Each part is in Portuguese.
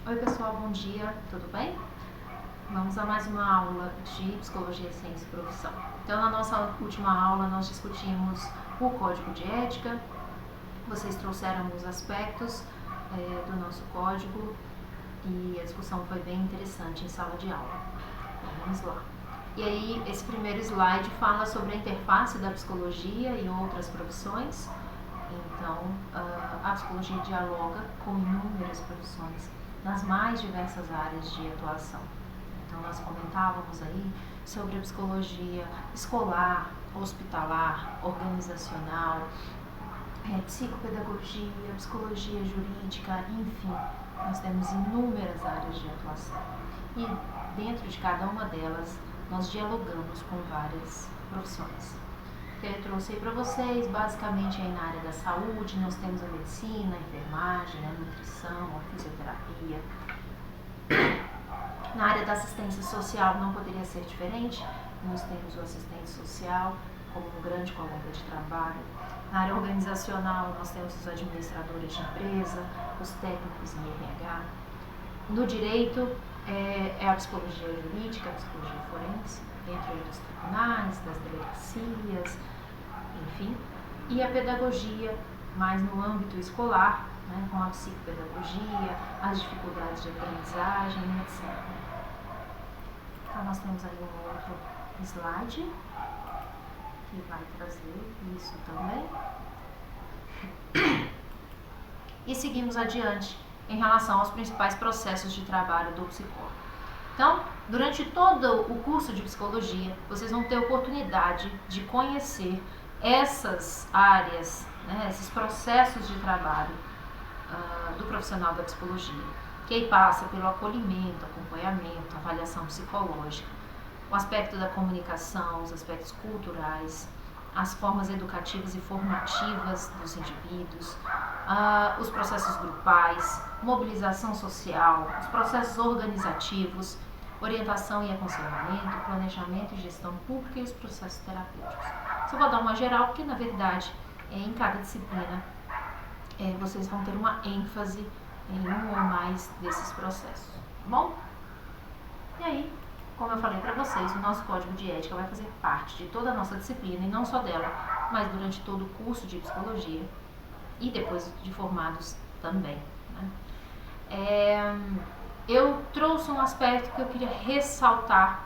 Oi pessoal, bom dia, tudo bem? Vamos a mais uma aula de Psicologia, Ciência e Profissão. Então, na nossa última aula, nós discutimos o Código de Ética, vocês trouxeram os aspectos do nosso código e a discussão foi bem interessante em sala de aula. Então, vamos lá. E aí, esse primeiro slide fala sobre a interface da psicologia e outras profissões. Então, a psicologia dialoga com inúmeras profissões nas mais diversas áreas de atuação. Então, nós comentávamos aí sobre a psicologia escolar, hospitalar, organizacional, psicopedagogia, psicologia jurídica, enfim, nós temos inúmeras áreas de atuação. E dentro de cada uma delas, nós dialogamos com várias profissões. Que eu trouxe aí para vocês, basicamente aí na área da saúde, nós temos a medicina, a enfermagem, a nutrição, a fisioterapia. Na área da assistência social não poderia ser diferente, nós temos o assistente social como um grande colega de trabalho. Na área organizacional nós temos os administradores de empresa, os técnicos em RH. No direito é a psicologia jurídica, a psicologia forense, dentro dos tribunais, das delegacias, enfim. E a pedagogia, mais no âmbito escolar, né, com a psicopedagogia, as dificuldades de aprendizagem, etc. Então, nós temos aí um outro slide que vai trazer isso também. E seguimos adiante em relação aos principais processos de trabalho do psicólogo. Então, durante todo o curso de psicologia, vocês vão ter oportunidade de conhecer essas áreas, né, esses processos de trabalho do profissional da psicologia, que aí passa pelo acolhimento, acompanhamento, avaliação psicológica, o aspecto da comunicação, os aspectos culturais, as formas educativas e formativas dos indivíduos, os processos grupais, mobilização social, os processos organizativos, orientação e aconselhamento, planejamento e gestão pública e os processos terapêuticos. Só vou dar uma geral, porque na verdade em cada disciplina vocês vão ter uma ênfase em um ou mais desses processos, tá bom? E aí, como eu falei para vocês, o nosso código de ética vai fazer parte de toda a nossa disciplina, e não só dela, mas durante todo o curso de psicologia e depois de formados também, né? Eu trouxe um aspecto que eu queria ressaltar,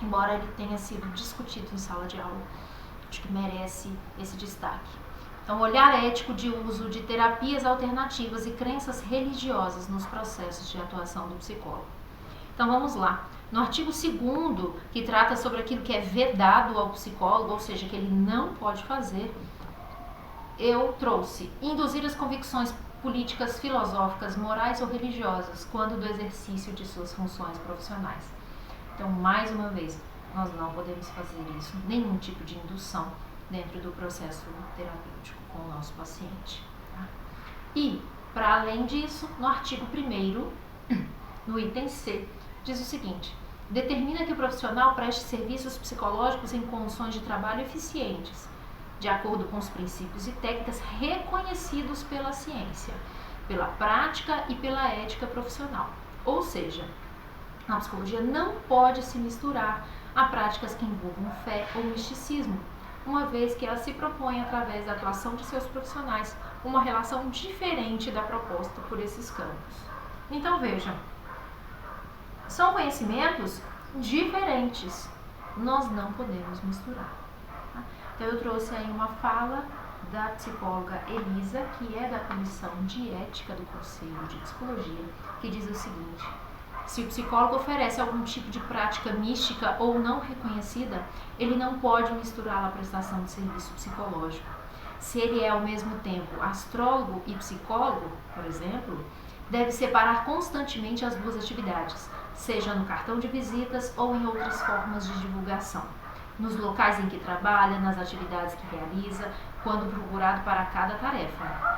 embora ele tenha sido discutido em sala de aula, acho que merece esse destaque. Então, olhar ético de uso de terapias alternativas e crenças religiosas nos processos de atuação do psicólogo. Então, vamos lá. No artigo 2º, que trata sobre aquilo que é vedado ao psicólogo, ou seja, que ele não pode fazer, eu trouxe induzir as convicções políticas, filosóficas, morais ou religiosas quando do exercício de suas funções profissionais. Então, mais uma vez, nós não podemos fazer isso, nenhum tipo de indução dentro do processo terapêutico com o nosso paciente. Tá? E, para além disso, no artigo 1º, no item C, diz o seguinte: determina que o profissional preste serviços psicológicos em condições de trabalho eficientes, de acordo com os princípios e técnicas reconhecidos pela ciência, pela prática e pela ética profissional. Ou seja, a psicologia não pode se misturar a práticas que envolvam fé ou misticismo, uma vez que ela se propõe, através da atuação de seus profissionais, uma relação diferente da proposta por esses campos. Então vejam, são conhecimentos diferentes, nós não podemos misturar. Tá? Então eu trouxe aí uma fala da psicóloga Elisa, que é da Comissão de Ética do Conselho de Psicologia, que diz o seguinte: se o psicólogo oferece algum tipo de prática mística ou não reconhecida, ele não pode misturá-la à prestação de serviço psicológico. Se ele é ao mesmo tempo astrólogo e psicólogo, por exemplo, deve separar constantemente as duas atividades, seja no cartão de visitas ou em outras formas de divulgação, nos locais em que trabalha, nas atividades que realiza, quando procurado para cada tarefa.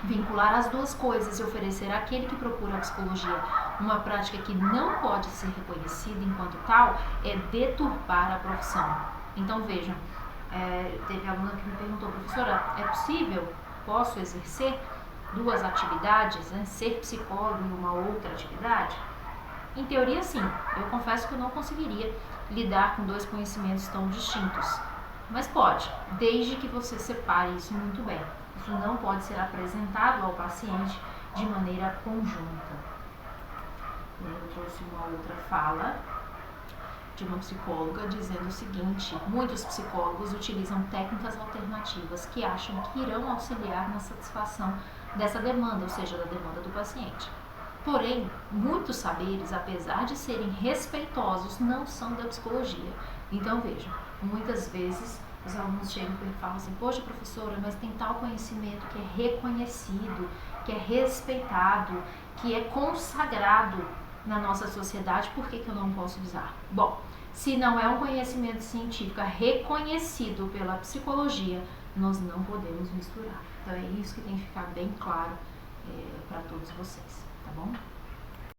Vincular as duas coisas e oferecer àquele que procura a psicologia uma prática que não pode ser reconhecida enquanto tal é deturpar a profissão. Então vejam, teve aluna que me perguntou: professora, é possível? Posso exercer duas atividades, né, ser psicólogo e uma outra atividade? Em teoria, sim. Eu confesso que eu não conseguiria lidar com dois conhecimentos tão distintos. Mas pode, desde que você separe isso muito bem. Isso não pode ser apresentado ao paciente de maneira conjunta. Eu trouxe uma outra fala de uma psicóloga dizendo o seguinte: muitos psicólogos utilizam técnicas alternativas que acham que irão auxiliar na satisfação dessa demanda, ou seja, da demanda do paciente. Porém, muitos saberes, apesar de serem respeitosos, não são da psicologia. Então, vejam, muitas vezes os alunos chegam e falam assim: poxa, professora, mas tem tal conhecimento que é reconhecido, que é respeitado, que é consagrado na nossa sociedade, por que eu não posso usar? Bom, se não é um conhecimento científico reconhecido pela psicologia, nós não podemos misturar. Então é isso que tem que ficar bem claro para todos vocês, tá bom?